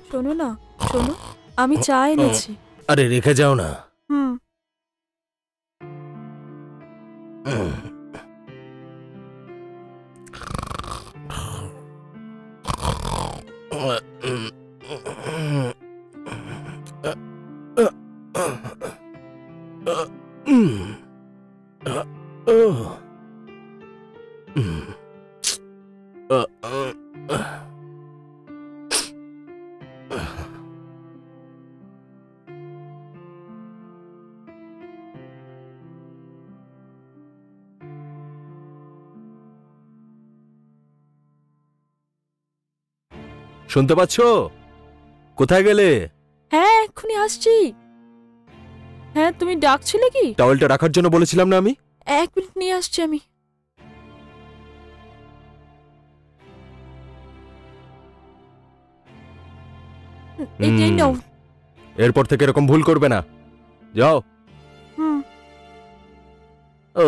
শোনো না, শোনো, আমি চা এনেছি। আরে রেখে যাও না। হুম। শুনতে পাচ্ছ? কোথায় গেলে? হ্যাঁ, এক্ষুনি আসছি। হ্যাঁ, তুমি ডাকছিলে কি? টাওয়েলটা রাখার জন্য বলেছিলাম না আমি? 1 মিনিট নিয়ে আসছি আমি। এই নাও। এরপর থেকে এরকম ভুল করবে না, যাও। হুম। ও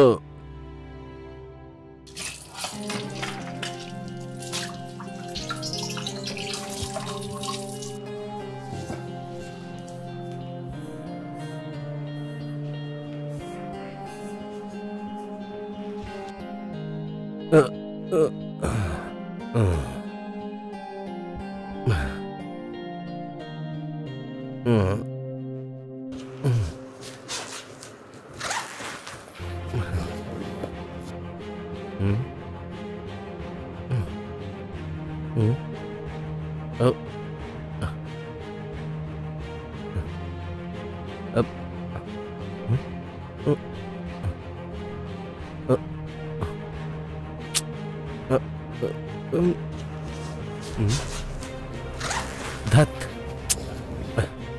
ধ্যাৎ,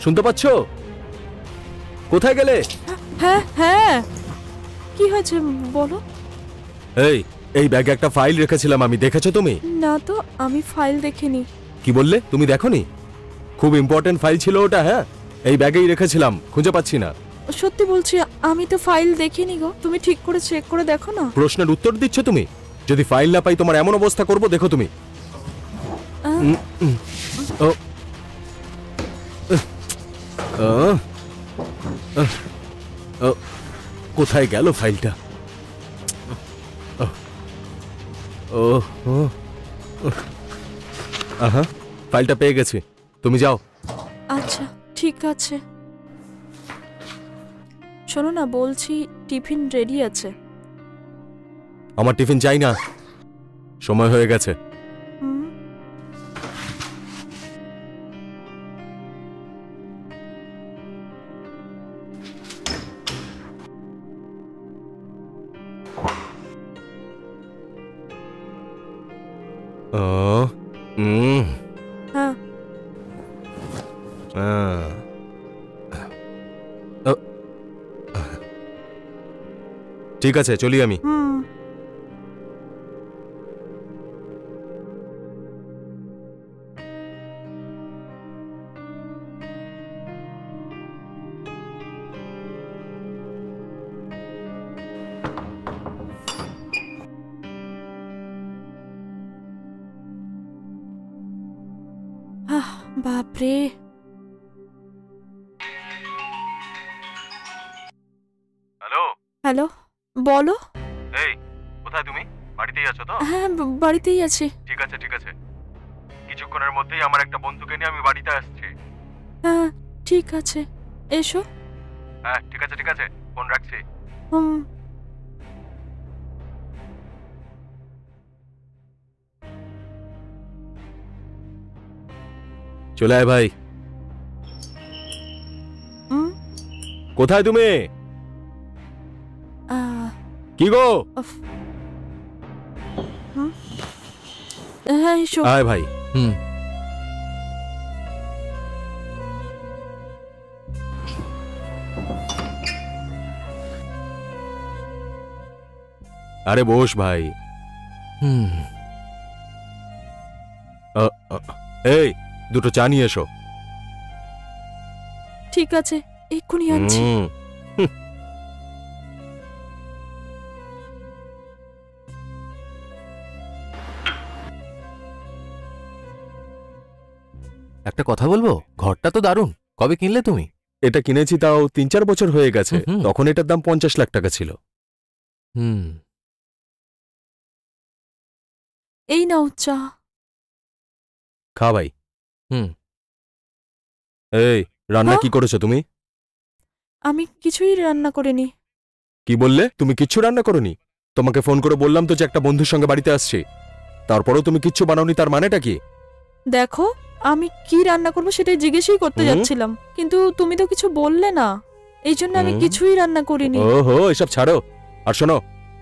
শুনতে পাচ্ছ? কোথায় গেলে? হ্যাঁ হ্যাঁ, কি হয়েছে বলো। এই ব্যাগে একটা ফাইল রেখেছিলাম আমি, দেখেছো তুমি? না তো, আমি ফাইল দেখিনি। কি বললে? তুমি দেখোনি? খুব ইম্পর্টেন্ট ফাইল ছিল ওটা। হ্যাঁ, এই ব্যাগেই রেখেছিলাম, খুঁজে পাচ্ছি না। সত্যি বলছি, আমি তো ফাইল দেখিনি গো। তুমি ঠিক করে চেক করে দেখো না। প্রশ্নের উত্তর দিচ্ছ তুমি? যদি ফাইল না পাই তোমার এমন অবস্থা করব, দেখো তুমি। কোথায় গেল ফাইলটা? ফাইলটা পেয়ে গেছি, তুমি যাও। আচ্ছা ঠিক আছে। শোনো না, বলছি টিফিন রেডি আছে। আমার টিফিন চাই না, সময় হয়ে গেছে। ঠিক আছে, চলি আমি। বাপরে। হ্যালো হ্যালো, বলো। এই, কোথায় তুমি? বাড়িতেই আছো তো? হ্যাঁ, বাড়িতেই আছি। ঠিক আছে ঠিক আছে, কিছুক্ষণের মধ্যেই আমার একটা বন্ধুকে নিয়ে আমি বাড়িতে আসছি। হ্যাঁ ঠিক আছে, এসো। হ্যাঁ ঠিক আছে ঠিক আছে, ফোন রাখছি। হুম। চলে আয় ভাই। কোথায় তুমি? কি গো? হ্যাঁ এসো। আয় ভাই। আরে বস ভাই। এই, দুটো চা নিয়ে এসো। ঠিক আছে, এক্ষুনি আনছি। একটা কথা বলবো, ঘরটা তো দারুণ। কবে কিনলে তুমি? এটা কিনেছি তাও 3-4 বছর হয়ে গেছে। হুম। তখন এটার দাম 50 লাখ টাকা ছিল। হুম। এই নাও চা। খা ভাই। হুম। এই, রান্না হ্যাঁ? কি করেছো তুমি? আমি কিছুই রান্না করিনি। কি বললে? তুমি কিচ্ছু রান্না করোনি? তোমাকে ফোন করে বললাম তো যে একটা বন্ধুর সঙ্গে বাড়িতে আসছি, তারপরেও তুমি কিচ্ছু বানাওনি, তার মানেটা কি? দেখো, আমি কি রান্না করবো সেটাই জিজ্ঞেসই করতে হুম? যাচ্ছিলাম, কিন্তু তুমি তো কিছু বললে না, এই জন্য আমি হুম? কিছুই রান্না করিনি। ওহো, এসব ছাড়ো। আর শোনো,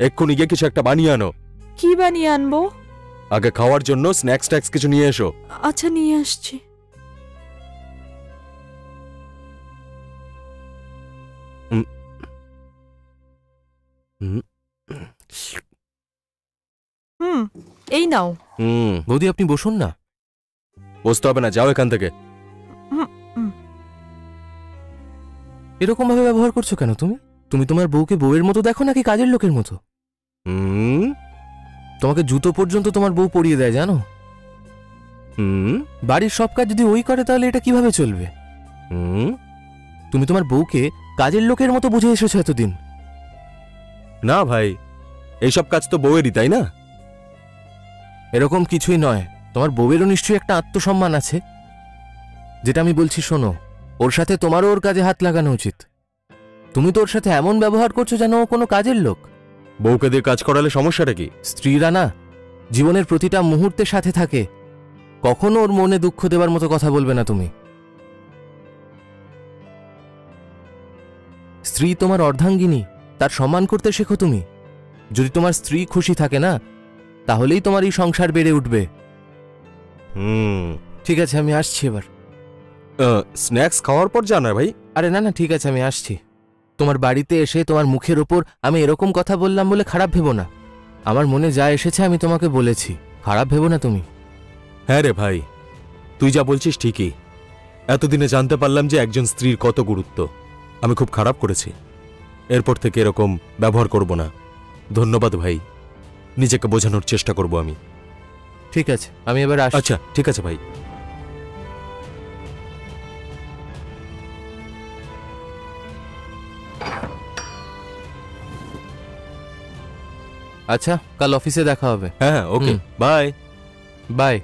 এক্ষুনি গিয়ে কিছু একটা বানিয়ে আনো। কি বানিয়ে আনবো? আগে খাওয়ার জন্য স্ন্যাক্স ট্যাক্স কিছু নিয়ে এসো। আচ্ছা, নিয়ে আসছি। হুম। হুম। হুম, এই নাও। হুম, বৌদি আপনি বসুন না। বসতে হবে না, যাও এখান থেকে। এরকম ভাবে ব্যবহার করছো কেন তুমি? তুমি তোমার বউকে বউয়ের মতো দেখো নাকি কাজের লোকের মতো? হুম। তোমাকে জুতো পর্যন্ত তোমার বউ পরিয়ে দেয় জানো? হুম। বাড়ির সব কাজ যদি ওই করে তাহলে এটা কিভাবে চলবে? হুম। তুমি তোমার বউকে কাজের লোকের মতো বুঝে এসেছো এতদিন। না ভাই, এইসব কাজ তো বউয়েরই, তাই না? এরকম কিছুই নয়। তোমার বউয়েরও নিশ্চয়ই একটা আত্মসম্মান আছে। যেটা আমি বলছি শোনো, ওর সাথে তোমারও ওর কাজে হাত লাগানো উচিত। তুমি তো ওর সাথে এমন ব্যবহার করছো যেন ও কোনো কাজের লোক। বউকে দিয়ে কাজ করালে সমস্যাটা কি? স্ত্রীরা না জীবনের প্রতিটা মুহূর্তে সাথে থাকে, কখনো ওর মনে দুঃখ দেবার মতো কথা বলবে না তুমি। স্ত্রী তোমার অর্ধাঙ্গিনী, তার সম্মান করতে শেখো তুমি। যদি তোমার স্ত্রী খুশি থাকে না, তাহলেই তোমার এই সংসার বেড়ে উঠবে। হুম। ঠিক আছে, আমি আসছি এবার। স্ন্যাক্স খাওয়ার পর জানা ভাই। আরে না না, ঠিক আছে, আমি আসছি। তোমার বাড়িতে এসে তোমার মুখের ওপর আমি এরকম কথা বললাম বলে খারাপ ভেবো না। আমার মনে যা এসেছে আমি তোমাকে বলেছি, খারাপ ভেবো না তুমি। হ্যাঁ রে ভাই, তুই যা বলছিস ঠিকই। এতদিনে জানতে পারলাম যে একজন স্ত্রীর কত গুরুত্ব। আমি খুব খারাপ করেছি, এরপর থেকে এরকম ব্যবহার করব না। ধন্যবাদ ভাই, নিজেকে বোঝানোর চেষ্টা করব আমি। ঠিক আছে, আমি এবার আসছি। আচ্ছা ঠিক আছে ভাই। আচ্ছা, কাল অফিসে দেখা হবে। হ্যাঁ হ্যাঁ, ওকে, হুম। বাই। বাই।